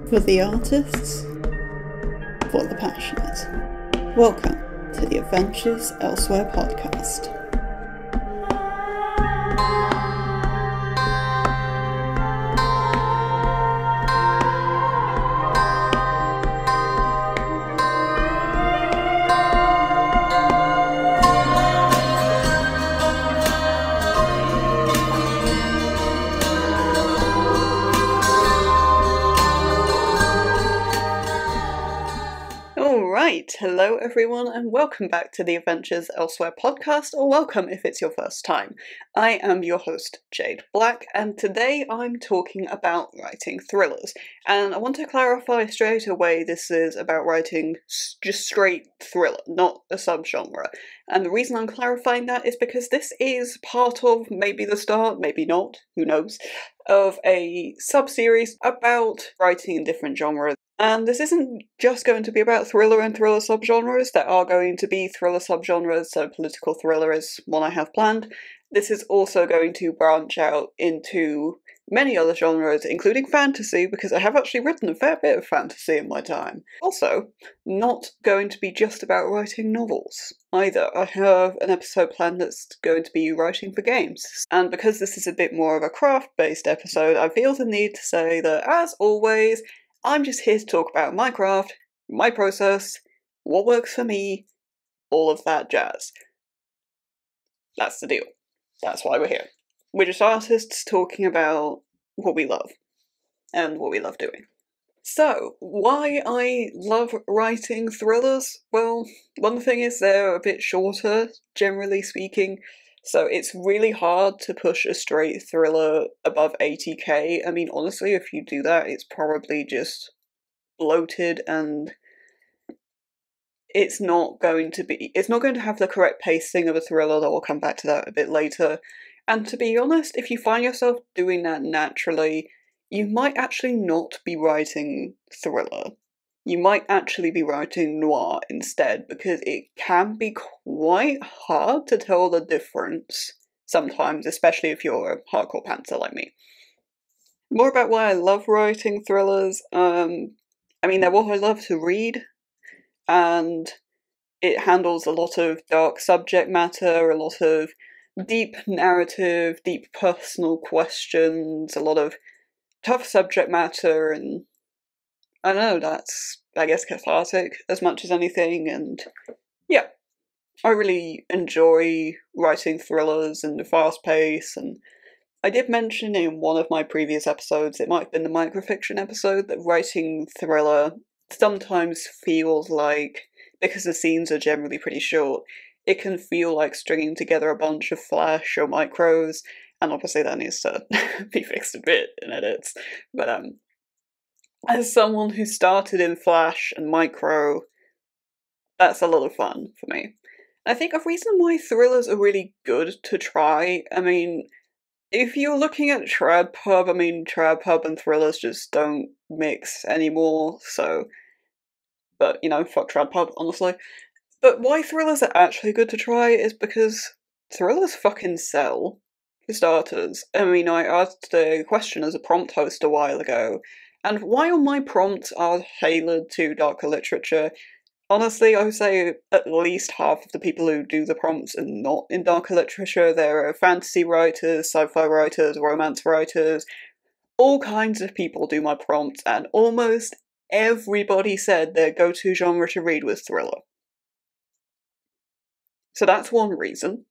For the artists, for the passionate. Welcome to the Adventures Elsewhere podcast. Hello everyone and welcome back to the Adventures Elsewhere podcast, or welcome if it's your first time. I am your host Jade Black, and today I'm talking about writing thrillers. And I want to clarify straight away, this is about writing just straight thriller, not a subgenre. And the reason I'm clarifying that is because this is part of, maybe the start, maybe not, who knows, of a sub-series about writing in different genres. And this isn't just going to be about thriller and thriller subgenres. There are going to be thriller subgenres, so political thriller is one I have planned. This is also going to branch out into many other genres, including fantasy, because I have actually written a fair bit of fantasy in my time. Also, not going to be just about writing novels either. I have an episode planned that's going to be writing for games. And because this is a bit more of a craft-based episode, I feel the need to say that, as always, I'm just here to talk about my craft, my process, what works for me, all of that jazz. That's the deal. That's why we're here. We're just artists talking about what we love, and what we love doing. So, why I love writing thrillers? Well, one thing is they're a bit shorter, generally speaking, so it's really hard to push a straight thriller above 80k. I mean, honestly, if you do that, it's probably just bloated and it's not going to have the correct pacing of a thriller. We'll come back to that a bit later. And to be honest, if you find yourself doing that naturally, you might actually not be writing thriller. You might actually be writing noir instead, because it can be quite hard to tell the difference sometimes, especially if you're a hardcore pantser like me. More about why I love writing thrillers. I mean, they're what I love to read, and it handles a lot of dark subject matter, a lot of deep narrative, deep personal questions, a lot of tough subject matter, and I don't know, that's, I guess, cathartic as much as anything, and yeah. I really enjoy writing thrillers and the fast pace, and I did mention in one of my previous episodes, it might have been the microfiction episode, that writing thriller sometimes feels like, because the scenes are generally pretty short, it can feel like stringing together a bunch of flash or micros, and obviously that needs to be fixed a bit in edits. But as someone who started in flash and micro, that's a lot of fun for me. I think a reason why thrillers are really good to try, I mean, if you're looking at trad pub and thrillers just don't mix anymore, so, but, you know, fuck trad pub, honestly. But why thrillers are actually good to try is because thrillers fucking sell, for starters. I mean, I asked a question as a prompt host a while ago, and while my prompts are tailored to darker literature, honestly, I would say at least half of the people who do the prompts are not in darker literature. There are fantasy writers, sci-fi writers, romance writers, all kinds of people do my prompts, and almost everybody said their go-to genre to read was thriller. So that's one reason.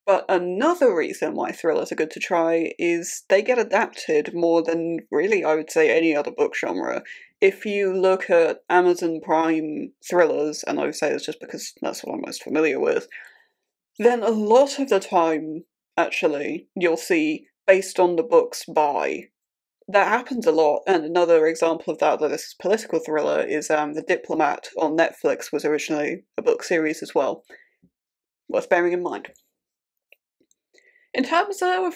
But another reason why thrillers are good to try is they get adapted more than really, I would say, any other book genre. If you look at Amazon Prime thrillers, and I would say it's just because that's what I'm most familiar with, then a lot of the time, actually, you'll see based on the books by. That happens a lot, and another example of that, though this is political thriller, is The Diplomat on Netflix was originally a book series as well. Worth bearing in mind. In terms of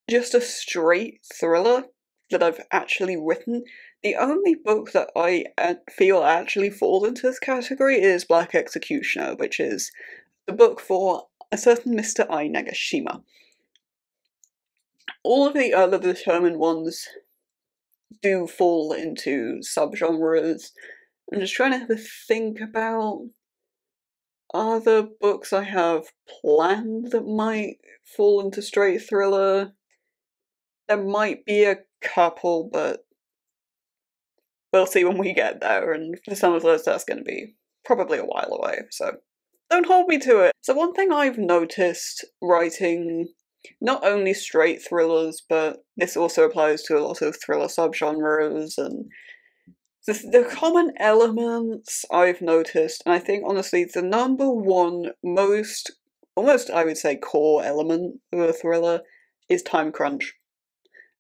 just a straight thriller that I've actually written, the only book that I feel actually falls into this category is Black Executioner, which is the book for a certain Mr. I. Nagashima. All of the other determined ones do fall into subgenres. I'm just trying to have a think about other books I have planned that might fall into straight thriller. There might be a couple, but we'll see when we get there, and for some of those that's going to be probably a while away, so don't hold me to it. So one thing I've noticed writing not only straight thrillers, but this also applies to a lot of thriller subgenres, and the common elements I've noticed, and I think honestly the number one almost I would say core element of a thriller is time crunch.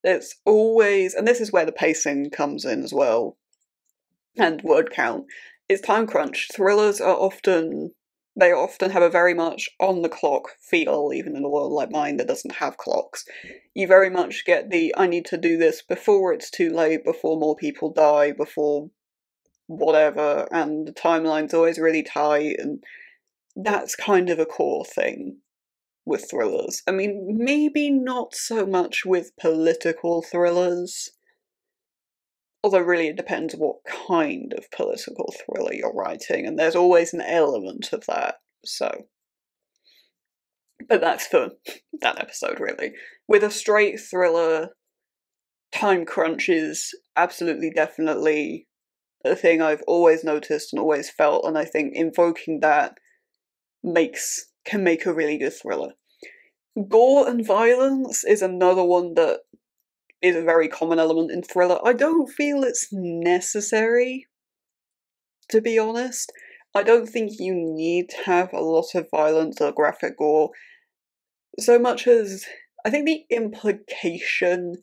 It's always, and this is where the pacing comes in as well, and word count, is time crunch. Thrillers are often have a very much on the clock feel, even in a world like mine that doesn't have clocks. You very much get the I need to do this before it's too late, before more people die, before whatever, and the timeline's always really tight, and that's kind of a core thing with thrillers. I mean, maybe not so much with political thrillers, although really it depends what kind of political thriller you're writing, and there's always an element of that, so. But that's for that episode, really. With a straight thriller, time crunch is absolutely definitely a thing I've always noticed and always felt, and I think invoking that can make a really good thriller. Gore and violence is another one that is a very common element in thriller. I don't feel it's necessary, to be honest. I don't think you need to have a lot of violence or graphic gore, so much as I think the implication,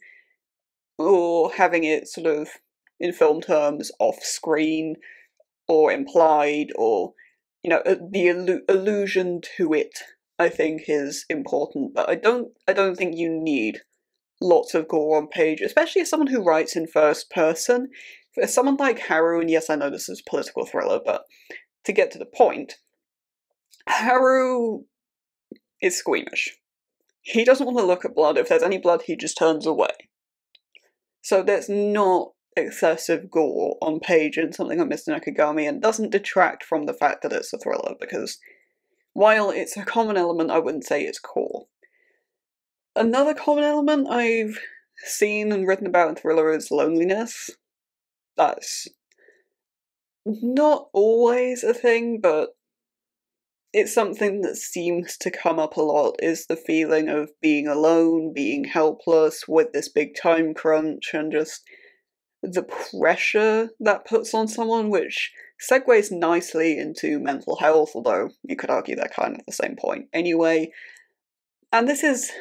or having it sort of, in film terms, off-screen, or implied, or, you know, the allusion to it, I think is important, but I don't think you need lots of gore on page, especially as someone who writes in first person. For someone like Haru, and yes, I know this is a political thriller, but to get to the point, Haru is squeamish. He doesn't want to look at blood. If there's any blood, he just turns away. So there's not excessive gore on page in something like Mr. Nekogami, and doesn't detract from the fact that it's a thriller, because while it's a common element, I wouldn't say it's core. Another common element I've seen and written about in thriller is loneliness. That's not always a thing, but it's something that seems to come up a lot, is the feeling of being alone, being helpless with this big time crunch, and just the pressure that puts on someone, which segues nicely into mental health, although you could argue they're kind of the same point anyway. And this is,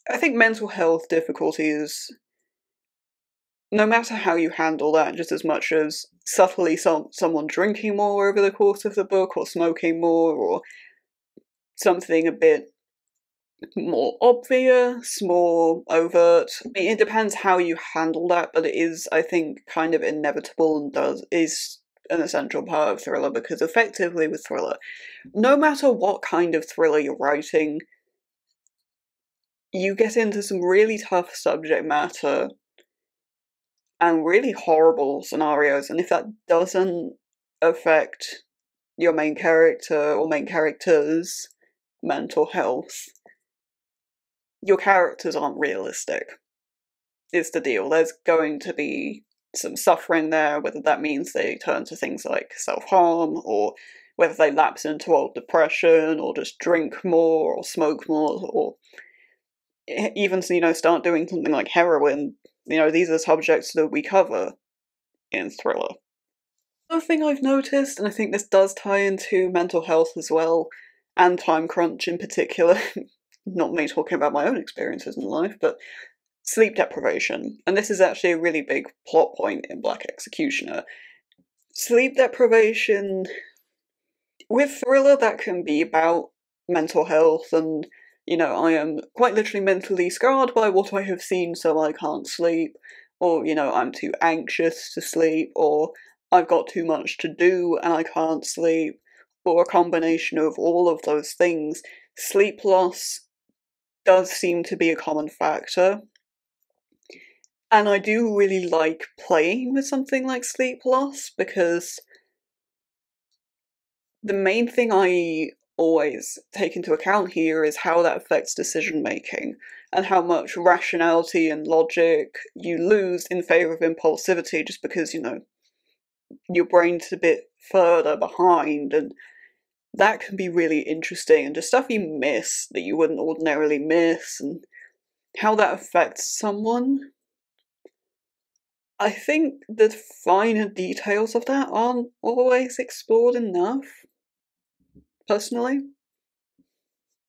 I think mental health difficulties, no matter how you handle that, just as much as subtly someone drinking more over the course of the book, or smoking more, or something a bit more obvious, more overt. I mean, it depends how you handle that, but it is, I think, kind of inevitable and is an essential part of thriller, because effectively with thriller, no matter what kind of thriller you're writing, you get into some really tough subject matter and really horrible scenarios, and if that doesn't affect your main character or main character's mental health, your characters aren't realistic, is the deal. There's going to be some suffering there, whether that means they turn to things like self-harm, or whether they lapse into old depression, or just drink more, or smoke more, or even, you know, start doing something like heroin. You know, these are subjects that we cover in thriller. Another thing I've noticed, and I think this does tie into mental health as well, and time crunch in particular, not me talking about my own experiences in life, but sleep deprivation. And this is actually a really big plot point in Black Executioner. Sleep deprivation, with thriller, that can be about mental health, and, you know, I am quite literally mentally scarred by what I have seen, so I can't sleep, or, you know, I'm too anxious to sleep, or I've got too much to do and I can't sleep, or a combination of all of those things. Sleep loss does seem to be a common factor, And I do really like playing with something like sleep loss, because the main thing I always take into account here is how that affects decision making, and how much rationality and logic you lose in favour of impulsivity just because, your brain's a bit further behind, and that can be really interesting, and just stuff you miss that you wouldn't ordinarily miss, and how that affects someone. I think the finer details of that aren't always explored enough, personally.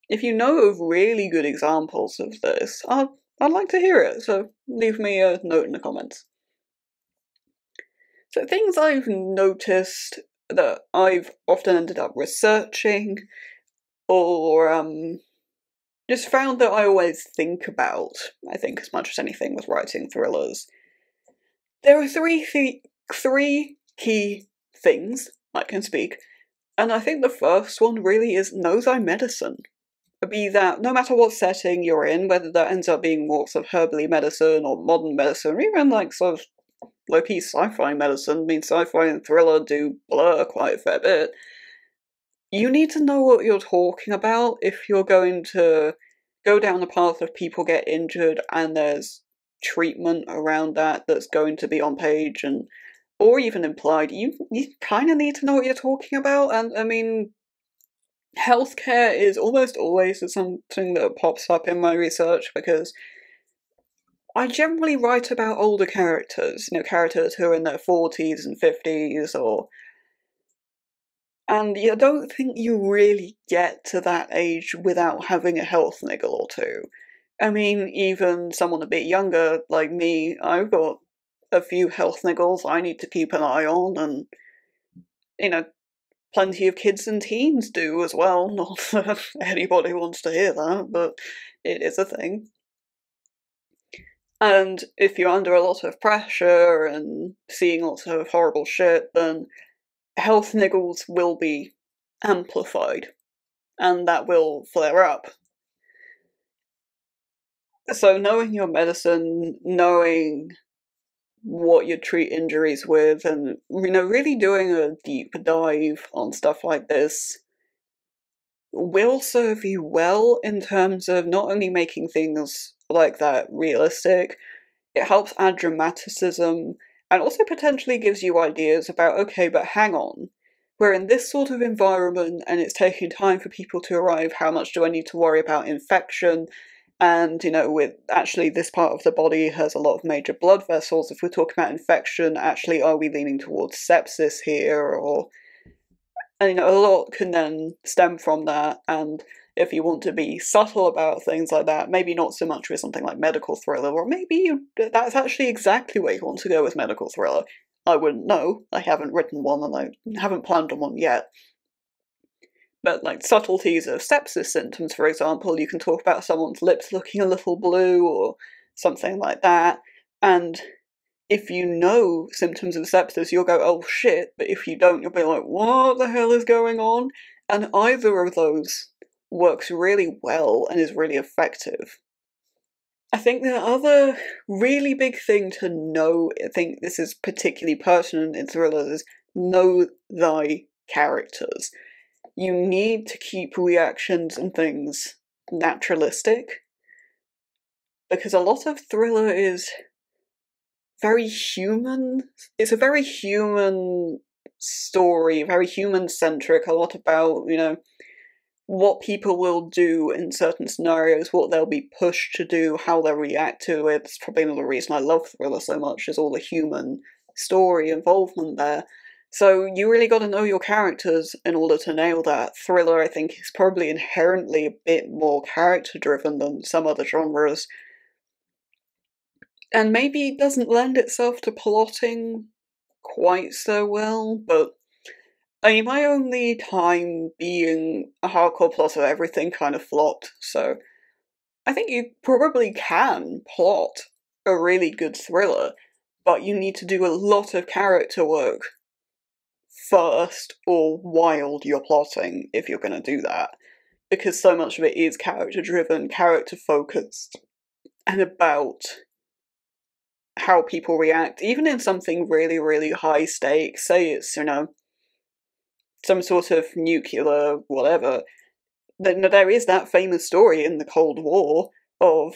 If you know of really good examples of this, I'd like to hear it, so leave me a note in the comments. So things I've noticed that I've often ended up researching, or just found that I always think about, I think as much as anything with writing thrillers. There are three key things I can speak, and I think the first one really is knows I medicine. Be that no matter what setting you're in, whether that ends up being more sort of herbally medicine or modern medicine, or even like sort of low-key sci-fi medicine. I mean, sci-fi and thriller do blur quite a fair bit. You need to know what you're talking about if you're going to go down the path of people get injured and there's treatment around that that's going to be on page and or even implied. You kind of need to know what you're talking about, and I mean, healthcare is almost always something that pops up in my research because I generally write about older characters, characters who are in their 40s and 50s, and I don't think you really get to that age without having a health niggle or two. I mean, even someone a bit younger like me, I've got a few health niggles I need to keep an eye on, and, plenty of kids and teens do as well. Not that anybody wants to hear that, but it is a thing. And if you're under a lot of pressure and seeing lots of horrible shit, then health niggles will be amplified, and that will flare up. So knowing your medicine, knowing what you treat injuries with, and really doing a deep dive on stuff like this will serve you well in terms of not only making things like that realistic, it helps add dramaticism, and also potentially gives you ideas about, okay, but hang on, we're in this sort of environment and it's taking time for people to arrive, how much do I need to worry about infection? And, with actually this part of the body has a lot of major blood vessels. If we're talking about infection, actually, are we leaning towards sepsis here? Or, and, a lot can then stem from that. And if you want to be subtle about things like that, maybe not so much with something like medical thriller, or maybe that's actually exactly where you want to go with medical thriller. I wouldn't know. I haven't written one, and I haven't planned on one yet. But like subtleties of sepsis symptoms, for example, you can talk about someone's lips looking a little blue or something like that. And if you know symptoms of sepsis, you'll go, oh shit, but if you don't, you'll be like, what the hell is going on? And either of those works really well and is really effective. I think the other really big thing to know, I think this is particularly pertinent in thrillers, is know thy characters. You need to keep reactions and things naturalistic, because a lot of thriller is very human. It's a very human story, very human-centric, a lot about, what people will do in certain scenarios, what they'll be pushed to do, how they'll react to it. It's probably another reason I love thriller so much, is all the human story involvement there. So you really got to know your characters in order to nail that. Thriller, I think, is probably inherently a bit more character-driven than some other genres. And maybe it doesn't lend itself to plotting quite so well, but I mean, my only time being a hardcore plotter, everything kind of flopped, so I think you probably can plot a really good thriller, but you need to do a lot of character work first or while you're plotting if you're going to do that, because so much of it is character driven, character focused, and about how people react, even in something really, really high stakes, say it's, some sort of nuclear whatever, then there is that famous story in the Cold War of,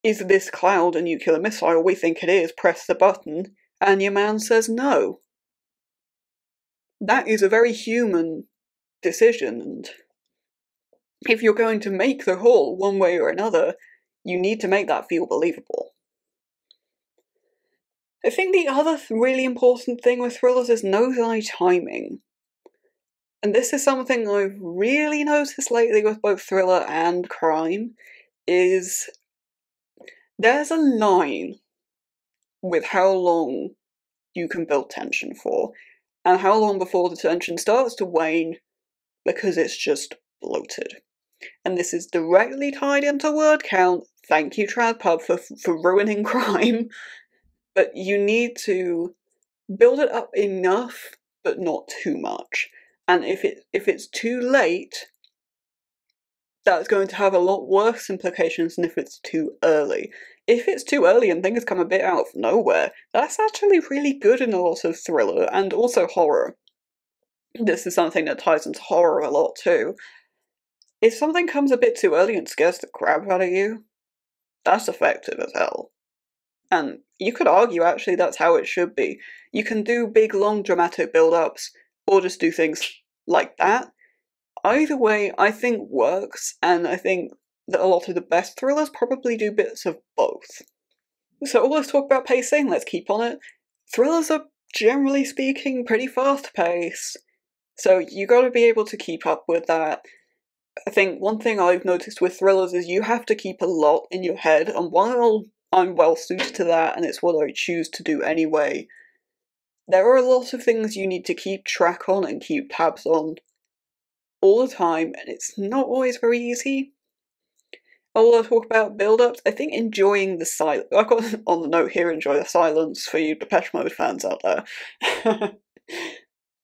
is this cloud a nuclear missile? We think it is, press the button, and your man says no. That is a very human decision, and if you're going to make the haul one way or another, you need to make that feel believable. I think the other really important thing with thrillers is know-thy timing. And this is something I've really noticed lately with both thriller and crime, is there's a line with how long you can build tension for, and how long before the tension starts to wane because it's just bloated. And this is directly tied into word count. Thank you, TradPub, for ruining crime. But you need to build it up enough, but not too much. And if it's too late, that's going to have a lot worse implications than if it's too early. If it's too early and things come a bit out of nowhere, that's actually really good in a lot of thriller, and also horror. This is something that ties into horror a lot too. If something comes a bit too early and scares the crap out of you, that's effective as hell. And you could argue actually that's how it should be. You can do big long dramatic build-ups, or just do things like that. Either way, I think works, and I think that a lot of the best thrillers probably do bits of both. So all this talk about pacing, let's keep on it. Thrillers are, generally speaking, pretty fast-paced, so you gotta be able to keep up with that. I think one thing I've noticed with thrillers is you have to keep a lot in your head, and while I'm well suited to that, and it's what I choose to do anyway, there are a lot of things you need to keep track on and keep tabs on all the time, and it's not always very easy. I'll talk about build-ups. I think enjoying the silence. I've got on the note here, enjoy the silence for you Depeche Mode fans out there.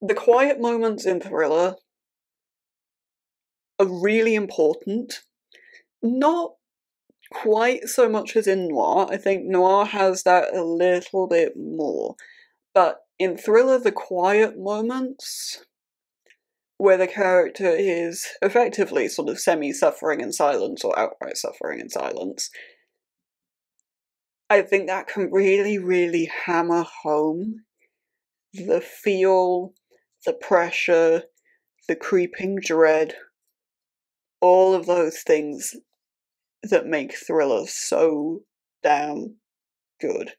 The quiet moments in thriller are really important. Not quite so much as in noir. I think noir has that a little bit more. But in thriller, the quiet moments, where the character is effectively sort of semi-suffering in silence or outright suffering in silence, I think that can really, really hammer home the feel, the pressure, the creeping dread, all of those things that make thrillers so damn good.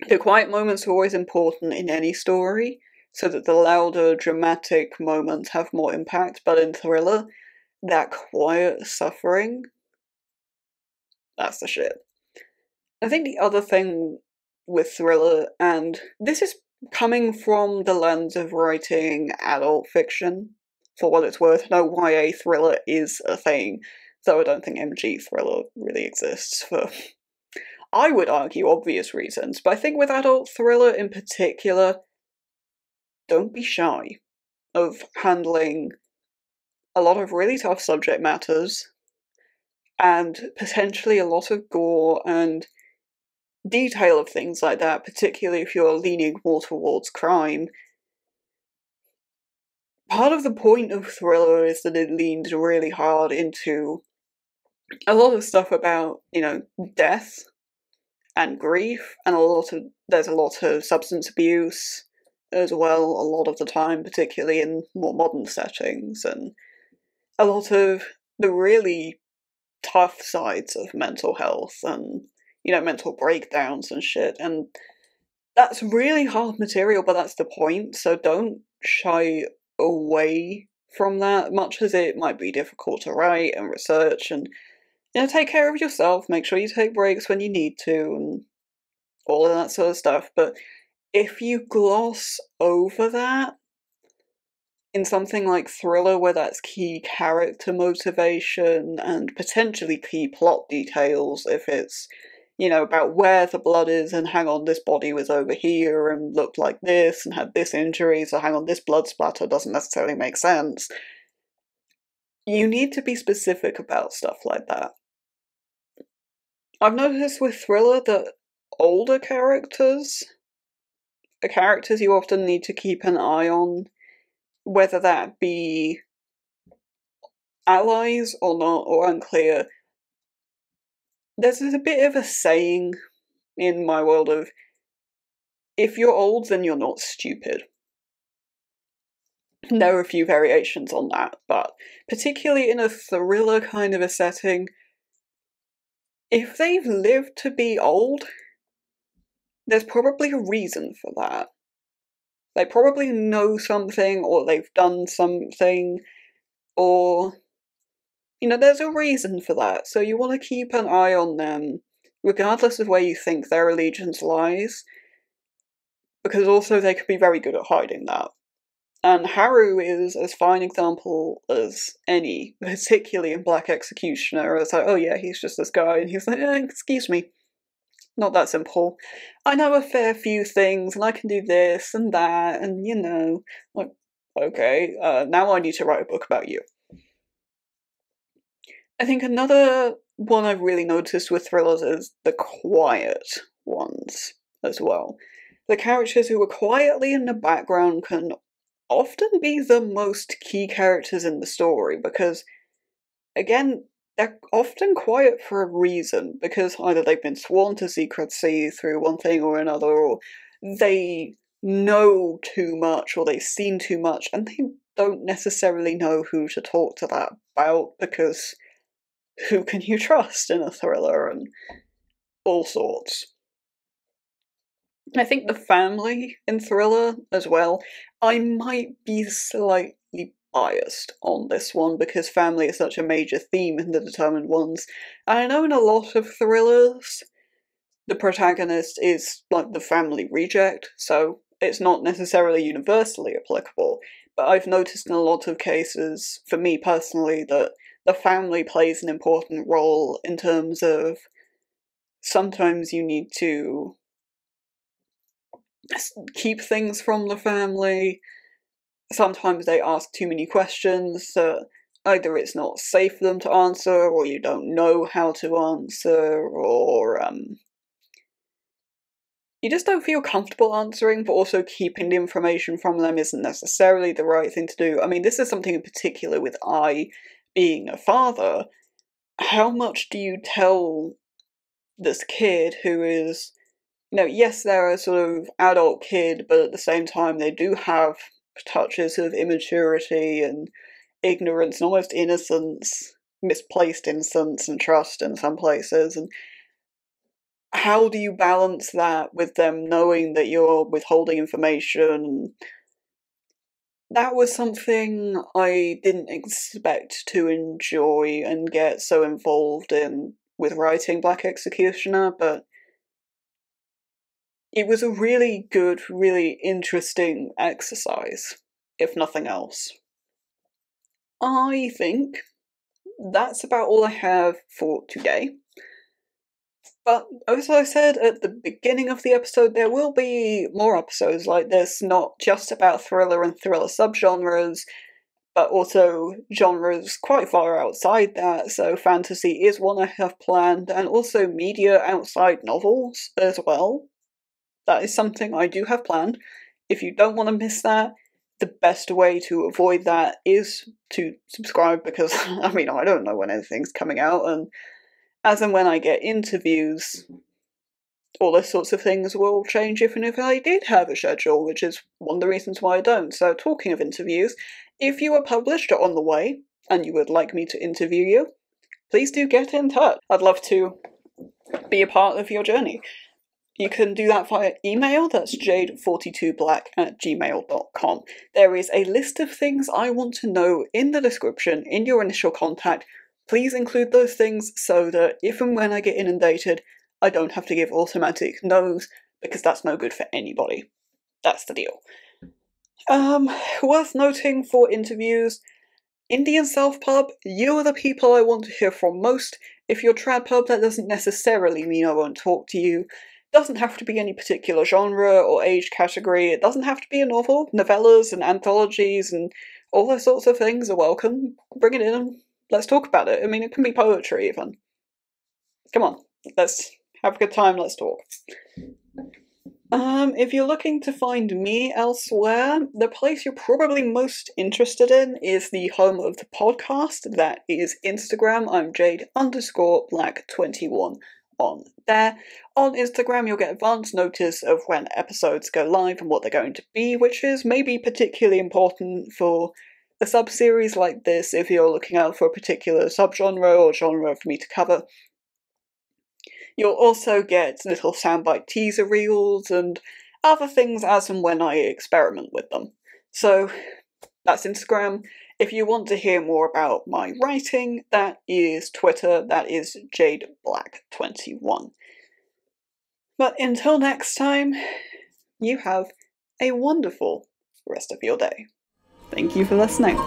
The quiet moments are always important in any story, so that the louder, dramatic moments have more impact, but in thriller, that quiet suffering, that's the shit. I think the other thing with thriller, and this is coming from the lens of writing adult fiction, for what it's worth, no YA thriller is a thing, though I don't think MG thriller really exists for, I would argue, obvious reasons, but I think with adult thriller in particular, don't be shy of handling a lot of really tough subject matters, and potentially a lot of gore and detail of things like that, particularly if you're leaning more towards crime. Part of the point of thriller is that it leans really hard into a lot of stuff about, death and grief, and there's a lot of substance abuse as well, a lot of the time, particularly in more modern settings, and a lot of the really tough sides of mental health and, mental breakdowns and shit, and that's really hard material, but that's the point, so don't shy away from that, much as it might be difficult to write and research, and, take care of yourself, make sure you take breaks when you need to, and all of that sort of stuff, but if you gloss over that in something like thriller, where that's key character motivation and potentially key plot details, if it's, about where the blood is, and hang on, this body was over here and looked like this and had this injury, so hang on, this blood splatter doesn't necessarily make sense. You need to be specific about stuff like that. I've noticed with thriller that older characters, the characters you often need to keep an eye on, whether that be allies or not, or unclear. There's a bit of a saying in my world of, if you're old, then you're not stupid. There are a few variations on that, but particularly in a thriller kind of a setting, if they've lived to be old, there's probably a reason for that. They probably know something, or they've done something, or, there's a reason for that, so you want to keep an eye on them, regardless of where you think their allegiance lies, because also they could be very good at hiding that. And Haru is as fine an example as any, particularly in Black Executioner. It's like, oh yeah, he's just this guy, and he's like, excuse me, not that simple. I know a fair few things, and I can do this and that, and like, okay, now I need to write a book about you. I think another one I've really noticed with thrillers is the quiet ones as well. The characters who are quietly in the background can often be the most key characters in the story, because, again, they're often quiet for a reason, because either they've been sworn to secrecy through one thing or another, or they know too much, or they've seen too much, and they don't necessarily know who to talk to that about, because who can you trust in a thriller, and all sorts. I think the family in thriller as well, I might be slightly biased on this one because family is such a major theme in the Determined Ones. And I know in a lot of thrillers, the protagonist is like the family reject, so it's not necessarily universally applicable, but I've noticed in a lot of cases, for me personally, that the family plays an important role in terms of sometimes you need to keep things from the family. Sometimes they ask too many questions that either it's not safe for them to answer, or you don't know how to answer, or you just don't feel comfortable answering, but also keeping the information from them isn't necessarily the right thing to do. I mean, this is something in particular with I being a father. How much do you tell this kid who is, yes, they're a sort of adult kid, but at the same time they do have touches of immaturity and ignorance and almost innocence, misplaced innocence and trust in some places, and how do you balance that with them knowing that you're withholding information? That was something I didn't expect to enjoy and get so involved in with writing Black Executioner, but it was a really good, really interesting exercise, if nothing else. I think that's about all I have for today. But as I said at the beginning of the episode, there will be more episodes like this, not just about thriller and thriller subgenres, but also genres quite far outside that, so fantasy is one I have planned, and also media outside novels as well. That is something I do have planned. If you don't want to miss that, the best way to avoid that is to subscribe, because, I mean, I don't know when anything's coming out, and as and when I get interviews, all those sorts of things will change even if I did have a schedule, which is one of the reasons why I don't. So, talking of interviews, if you are published or on the way, and you would like me to interview you, please do get in touch. I'd love to be a part of your journey. You can do that via email, that's jade42black@gmail.com. There is a list of things I want to know in the description, in your initial contact. Please include those things so that if and when I get inundated, I don't have to give automatic no's, because that's no good for anybody. That's the deal. Worth noting for interviews, Indie and Self Pub, you are the people I want to hear from most. If you're Trad Pub, that doesn't necessarily mean I won't talk to you. Doesn't have to be any particular genre or age category. It doesn't have to be a novel. Novellas and anthologies and all those sorts of things are welcome. Bring it in and let's talk about it. I mean, it can be poetry even. Come on, let's Have a good time, let's talk. If you're looking to find me elsewhere, the place you're probably most interested in is the home of the podcast. That is Instagram. I'm Jade_Black21 on there. On Instagram, you'll get advance notice of when episodes go live and what they're going to be, which is maybe particularly important for a sub-series like this if you're looking out for a particular subgenre or genre for me to cover. You'll also get little soundbite teaser reels and other things as and when I experiment with them. So that's Instagram. If you want to hear more about my writing, that is Twitter, that is JadeBlack21. But until next time, you have a wonderful rest of your day. Thank you for listening.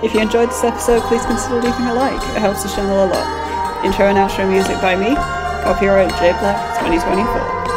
If you enjoyed this episode, please consider leaving a like. It helps the channel a lot. Intro and outro music by me. Copyright JBlack 2024.